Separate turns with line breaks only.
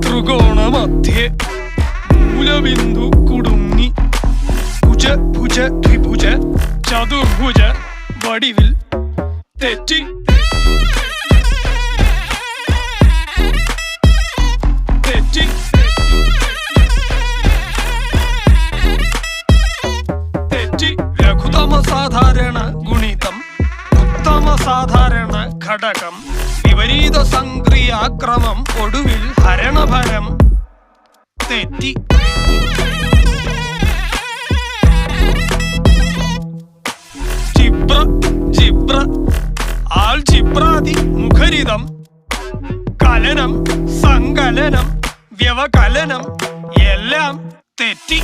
ത്രികോണമധ്യേ മൂലബിന്ദു കുടുങ്ങി ഭുജ ഭുജ ദ്വിഭുജ ചതുർഭുജ വടിവിൽ തെറ്റി തെറ്റി തെറ്റി ലഘുതമ സാധാരണ ഗുണിതം ഉത്തമ സാധാരണ ഘടകം വിപരീത സംക്രിയാക്രമം ഒടുവിൽ ഹരണഭരം തെറ്റി ജിബ്ര ജിബ്ര ആൾജിബ്രാദി മുഖരിതം കലനം സങ്കലനം വ്യവകലനം എല്ലാം തെറ്റി